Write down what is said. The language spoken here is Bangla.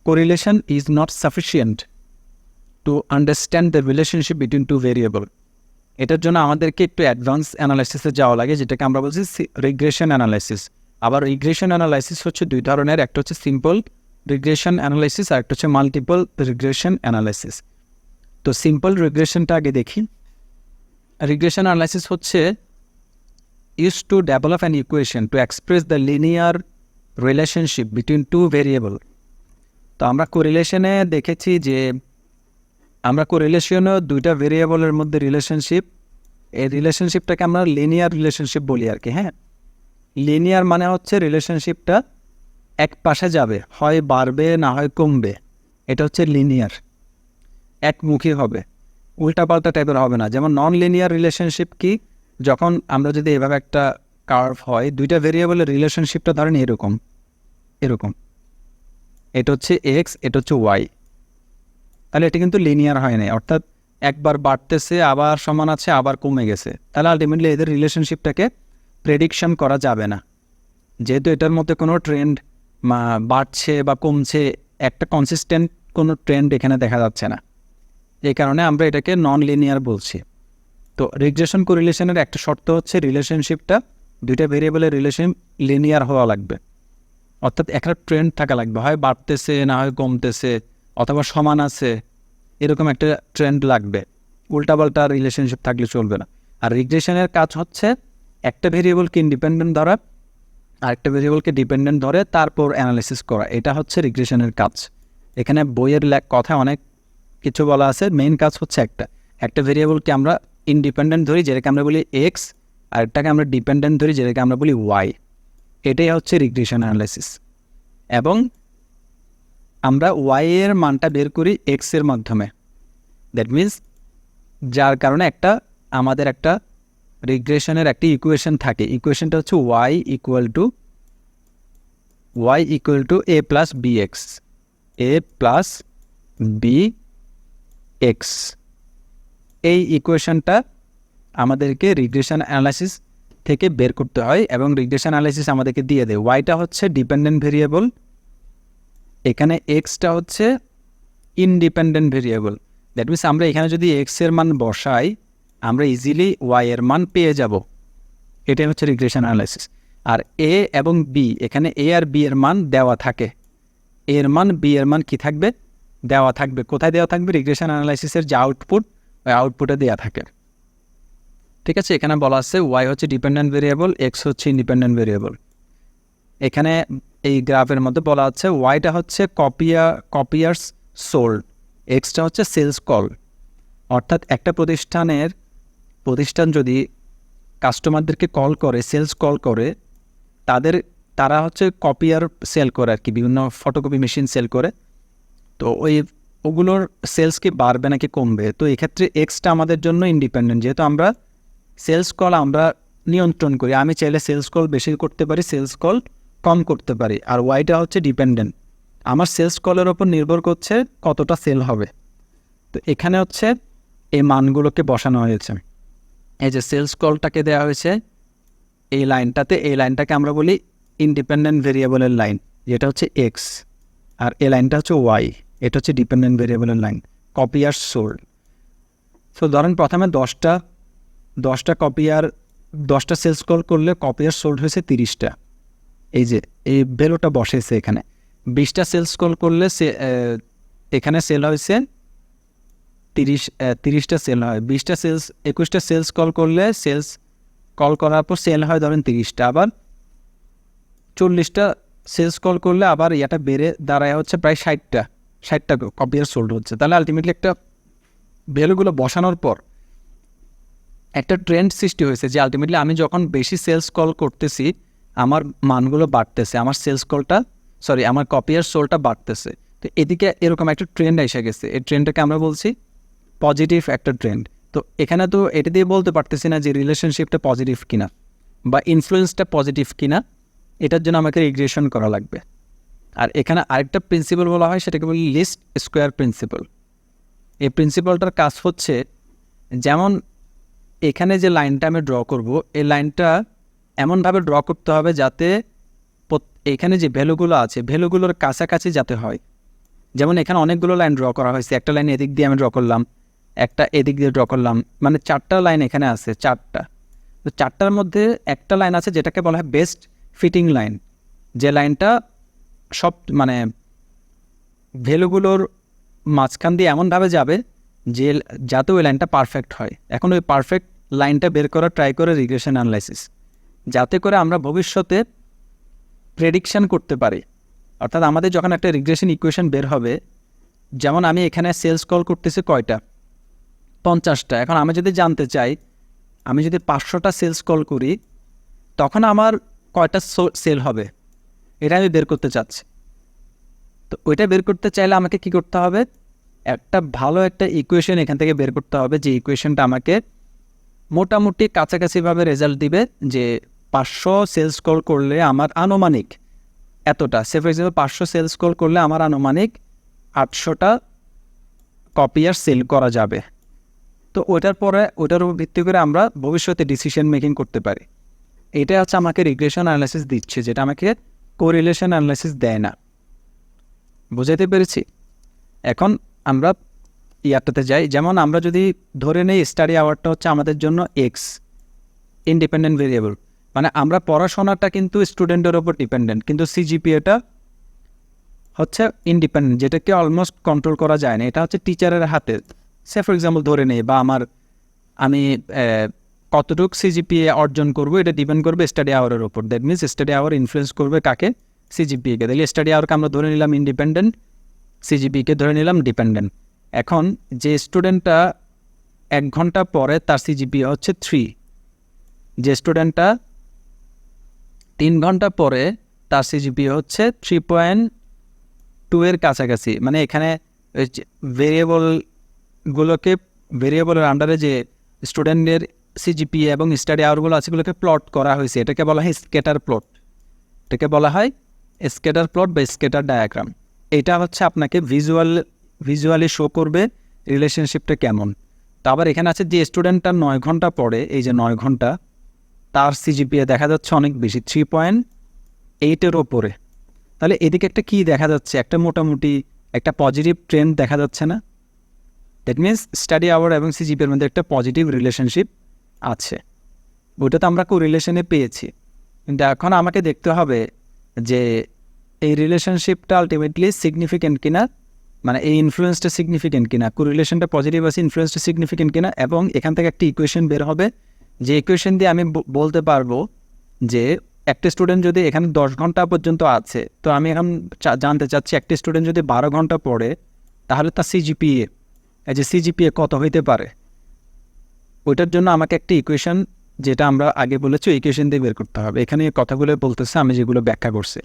correlation is not sufficient to understand the relationship between two variable. এটার জন্য আমাদেরকে একটু অ্যাডভান্স অ্যানালাইসিসে যাওয়া লাগে, যেটাকে আমরা বলছি রিগ্রেশন অ্যানালাইসিস। আবার রিগ্রেশন অ্যানালাইসিস হচ্ছে দুই ধরনের, একটা হচ্ছে সিম্পল রিগ্রেশন অ্যানালাইসিস আর একটা হচ্ছে মাল্টিপল রিগ্রেশন অ্যানালাইসিস। তো সিম্পল রিগ্রেশনটা আগে দেখি। রিগ্রেশন অ্যানালাইসিস হচ্ছে used to develop an equation to express the linear relationship between two variable. তো আমরা কোরিলেশনে দেখেছি যে আমরা কোরিলেশনে দুইটা ভেরিয়েবলের মধ্যে রিলেশনশিপ, এই রিলেশনশিপটাকে আমরা লিনিয়ার রিলেশনশিপ বলি আর কি। হ্যাঁ, লিনিয়ার মানে হচ্ছে রিলেশনশিপটা এক পাশে যাবে, হয় বাড়বে না হয় কমবে, এটা হচ্ছে লিনিয়ার, একমুখী হবে, উল্টাপাল্টা টাইপের হবে না। যেমন নন লিনিয়ার রিলেশনশিপ কি, যখন আমরা যদি এভাবে একটা কার্ভ হয়, দুইটা ভেরিয়েবলের রিলেশনশিপটা ধরেন এরকম এরকম, এটা হচ্ছে এক্স, এটা হচ্ছে ওয়াই, তাহলে এটা কিন্তু লিনিয়ার হয় না, অর্থাৎ একবার বাড়তেছে আবার সমান আছে আবার কমে গেছে, তাহলে আলটিমেটলি এদের রিলেশনশিপটাকে প্রেডিকশন করা যাবে না, যেহেতু এটার মধ্যে কোনো ট্রেন্ড বাড়ছে বা কমছে, একটা কনসিস্টেন্ট কোনো ট্রেন্ড এখানে দেখা যাচ্ছে না, এই কারণে আমরা এটাকে নন লিনিয়ার বলছি। তো রিগ্রেশন কোরিলেশনের একটা শর্ত হচ্ছে রিলেশনশিপটা দুইটা ভেরিয়েবলের রিলেশন লিনিয়ার হওয়া লাগবে, অর্থাৎ একটা ট্রেন্ড থাকা লাগবে, হয় বাড়তেছে না হয় কমতেছে অথবা সমান আছে, এরকম একটা ট্রেন্ড লাগবে, উল্টাপাল্টা রিলেশনশিপ থাকলে চলবে না। আর রিগ্রেশনের কাজ হচ্ছে একটা ভেরিয়েবলকে ইন্ডিপেন্ডেন্ট ধরা আর একটা ভেরিয়েবলকে ডিপেন্ডেন্ট ধরে তারপর অ্যানালাইসিস করা, এটা হচ্ছে রিগ্রেশনের কাজ। এখানে বইয়ের কথা অনেক কিছু বলা আছে, মেইন কাজ হচ্ছে একটা ভেরিয়েবলকে আমরা ইন্ডিপেন্ডেন্ট ধরি যেটাকে আমরা বলি এক্স, আর একটাকে আমরা ডিপেন্ডেন্ট ধরি যেটাকে আমরা বলি ওয়াই, এটাই হচ্ছে রিগ্রেশন অ্যানালাইসিস। এবং আমরা ওয়াই এর মানটা বের করি এক্স এর মাধ্যমে, দ্যাট মিনস যার কারণে আমাদের একটা রিগ্রেশনের একটা ইকুয়েশন থাকে, ইকুয়েশনটা হচ্ছে y equal to a plus b x, a plus b x. এই ইকুয়েশনটা আমাদেরকে রিগ্রেশন অ্যানালাইসিস থেকে বের করতে হয় এবং রিগ্রেশন অ্যানালাইসিস আমাদেরকে দিয়ে দেয়। ওয়াইটা হচ্ছে ডিপেন্ডেন্ট ভেরিয়েবল, এখানে এক্সটা হচ্ছে ইনডিপেন্ডেন্ট ভেরিয়েবল, দ্যাট মিনস আমরা এখানে যদি এক্স এর মান বসাই আমরা ইজিলি ওয়াই এর মান পেয়ে যাব, এটাই হচ্ছে রিগ্রেশন অ্যানালাইসিস। আর এ এবং বি, এখানে এ আর বি এর মান দেওয়া থাকে, এর মান বি এর মান কি থাকবে, দেওয়া থাকবে। কোথায় দেওয়া থাকবে, রিগ্রেশন অ্যানালাইসিসের যে আউটপুট, ওই আউটপুটে দেওয়া থাকে। ঠিক আছে, এখানে বলা আছে ওয়াই হচ্ছে ডিপেন্ডেন্ট ভেরিয়েবল, এক্স হচ্ছে ইন্ডিপেন্ডেন্ট ভেরিয়েবল। এখানে এই গ্রাফের মধ্যে বলা আছে ওয়াইটা হচ্ছে কপিয়ার্স সোল্ড, এক্সটা হচ্ছে সেলস কল, অর্থাৎ একটা প্রতিষ্ঠান যদি কাস্টমারদেরকে কল করে, সেলস কল করে, তারা হচ্ছে কপিয়ার সেল করে আর কি, বিভিন্ন ফটোকপি মেশিন সেল করে, তো ওগুলোর সেলস কি বাড়বে নাকি কমবে। তো এক্ষেত্রে এক্সটা আমাদের জন্য ইন্ডিপেন্ডেন্ট, যেহেতু আমরা সেলস কল আমরা নিয়ন্ত্রণ করি, আমি চাইলে সেলস কল বেশি করতে পারি, সেলস কল কম করতে পারি। আর ওয়াইটা হচ্ছে ডিপেন্ডেন্ট, আমার সেলস কলের ওপর নির্ভর করছে কতটা সেল হবে। তো এখানে হচ্ছে এই মানগুলোকে বসানো হয়েছে, এই যে সেলস কলটাকে দেওয়া হয়েছে এই লাইনটাতে, এই লাইনটাকে আমরা বলি ইন্ডিপেন্ডেন্ট ভেরিয়েবলের লাইন, যেটা হচ্ছে এক্স, আর এই লাইনটা হচ্ছে ওয়াই, এটা হচ্ছে ডিপেন্ডেন্ট ভেরিয়েবলের লাইন, কপিয়ার্স সোল্ড। সো ধরেন প্রথমে 10টা কপিয়ার 10টা সেলস কল করলে কপিয়ার সোল্ড হয়েছে 30টা, এই যে এই ভ্যালুটা বসেছে এখানে। 20টা সেলস কল করলে এখানে সেল হয়েছে 30টা সেল হয়, 21টা সেলস কল করলে কল করার পর সেল হয় ধরেন 30টা, আবার 40টা সেলস কল করলে আবার এটা বেড়ে দাঁড়ায় হচ্ছে প্রায় 60টা কপিয়ার সোল্ড হচ্ছে। তাহলে আলটিমেটলি একটা ভ্যালুগুলো বসানোর পর একটা ট্রেন্ড সৃষ্টি হয়েছে যে আলটিমেটলি আমি যখন বেশি সেলস কল করতেছি আমার মানগুলো বাড়তেছে, আমার কপিয়ার সোলটা বাড়তেছে। তো এদিকে এরকম একটা ট্রেন্ড এসে গেছে, এই ট্রেন্ডটাকে আমরা বলছি পজিটিভ একটা ট্রেন্ড। তো এখানে তো এটা দিয়ে বলতে পারতেছি না যে রিলেশনশিপটা পজিটিভ কিনা বা ইনফ্লুয়েন্সটা পজিটিভ কিনা, এটার জন্য আমাকে রিগ্রেশন করা লাগবে। আর এখানে আরেকটা প্রিন্সিপাল বলা হয়, সেটাকে বলি লিস্ট স্কোয়ার প্রিন্সিপাল। এই প্রিন্সিপালটার কাজ হচ্ছে, যেমন এখানে যে লাইনটা আমি ড্র করব, এই লাইনটা এমনভাবে ড্র করতে হবে যাতে এখানে যে ভ্যালুগুলো আছে ভ্যালুগুলোর কাছাকাছি যাতে হয়। যেমন এখানে অনেকগুলো লাইন ড্র করা হয়েছে, একটা লাইন এদিক দিয়ে আমি ড্র করলাম, একটা এদিক দিয়ে ড্র করলাম, মানে 4টা লাইন এখানে আছে, 4টা। তো 4টার মধ্যে একটা লাইন আছে যেটাকে বলা হয় বেস্ট ফিটিং লাইন, যে লাইনটা সব মানে ভ্যালুগুলোর মাঝখান দিয়ে এমনভাবে যাবে যে যাতে ওই লাইনটা পারফেক্ট হয়। এখন ওই পারফেক্ট লাইনটা বের করা ট্রাই করে রিগ্রেশন অ্যানালাইসিস, যাতে করে আমরা ভবিষ্যতে প্রেডিকশান করতে পারি। অর্থাৎ আমাদের যখন একটা রিগ্রেশন ইকুয়েশন বের হবে, যেমন আমি এখানে সেলস কল করতেছি কয়টা, 50টা। এখন আমি যদি জানতে চাই, আমি যদি 500টা সেলস কল করি তখন আমার কয়টা সেল হবে, এটা আমি বের করতে চাচ্ছি। তো ওইটা বের করতে চাইলে আমাকে কি করতে হবে, একটা ভালো একটা ইকুয়েশন এখান থেকে বের করতে হবে, যে ইকুয়েশনটা আমাকে মোটামুটি কাছাকাছিভাবে রেজাল্ট দিবে, যে 500 সেলস কল করলে আমার আনুমানিক এতটা, সে ফর এক্সাম্পল 500 সেলস কল করলে আমার আনুমানিক 800টা কপি আর সেল করা যাবে। তো ওটার উপর ভিত্তি করে আমরা ভবিষ্যতে ডিসিশন মেকিং করতে পারি। এটা হচ্ছে আমাকে রিগ্রেশন অ্যানালাইসিস দিচ্ছে, যেটা আমাকে কোরিলেশন অ্যানালাইসিস দেয় না। বুঝাইতে পেরেছি? এখন আমরা ইয়ারটাতে যাই। যেমন আমরা যদি ধরে নেই স্টাডি আওয়ারটা হচ্ছে আমাদের জন্য এক্স, ইন্ডিপেন্ডেন্ট ভেরিয়েবল, মানে আমরা পড়াশোনাটা কিন্তু স্টুডেন্টের ওপর ডিপেন্ডেন্ট, কিন্তু সিজিপিএটা হচ্ছে ইন্ডিপেন্ডেন্ট, যেটাকে অলমোস্ট কন্ট্রোল করা যায় না। এটা হচ্ছে টিচারের হাতে। সে ফর এক্সাম্পল ধরে নেই, বা আমি কতটুকু সিজিপিএ অর্জন করব, এটা ডিপেন্ড করবে স্টাডি আওয়ারের ওপর। That means study hour influence করবে কাকে, সিজিপিএকে। তাহলে স্টাডি আওয়ারকে আমরা ধরে নিলাম ইন্ডিপেন্ডেন্ট, সিজিপিকে ধরে নিলাম ডিপেন্ডেন্ট। এখন যে স্টুডেন্টটা 1 ঘন্টা পরে তার সিজিপিএ হচ্ছে 3, যে স্টুডেন্টটা 3 ঘন্টা পরে তার সিজিপিএ হচ্ছে 3.2 এর কাছাকাছি। মানে এখানে ভেরিয়েবলের আন্ডারে যে স্টুডেন্টের সিজিপিএ এবং স্টাডি আওয়ারগুলো আছে, এগুলোকে প্লট করা হয়েছে। এটাকে বলা হয় স্কেটার প্লট, এটাকে বলা হয় স্কেটার প্লট বা স্কেটার ডায়াগ্রাম। এটা হচ্ছে আপনাকে ভিজুয়ালি শো করবে রিলেশনশিপটা কেমন। তো আবার এখানে আছে যে স্টুডেন্টটা 9 ঘন্টা পড়ে, এই যে 9 ঘন্টা, তার সিজিপিএ দেখা যাচ্ছে অনেক বেশি, 3.8-এর ওপরে। তাহলে এদিকে একটা কি দেখা যাচ্ছে, একটা মোটামুটি একটা পজিটিভ ট্রেন্ড দেখা যাচ্ছে না? দ্যাট মিনস স্টাডি আওয়ার এবং সিজিপিএর মধ্যে একটা পজিটিভ রিলেশনশিপ আছে। ওটা তো আমরা কোরিলেশনে পেয়েছি, কিন্তু এখন আমাকে দেখতে হবে যে এই রিলেশনশিপটা আলটিমেটলি সিগনিফিক্যান্ট কিনা, মানে এই ইনফ্লুয়েন্সটা সিগনিফিক্যান্ট কিনা, কোরিলেশনটা পজিটিভ আছে, ইনফ্লুয়েন্সটা সিগনিফিক্যান্ট কিনা। এবং এখান থেকে একটা ইকুয়েশন বের হবে, যে ইকুয়েশন দিয়ে আমি বলতে পারবো যে একটা স্টুডেন্ট যদি এখানে 10 ঘন্টা পর্যন্ত আছে, তো আমি এখন জানতে চাচ্ছি একটা স্টুডেন্ট যদি 12 ঘন্টা পড়ে, তাহলে তার সিজিপিএ কত হইতে পারে। ওইটার জন্য আমাকে একটা ইকুয়েশন, যেটা আমরা আগে বলেছি, ইকুয়েশন দিয়ে বের করতে হবে। এখানে কথাগুলো বলতেছে আমি যেগুলো ব্যাখ্যা করছি।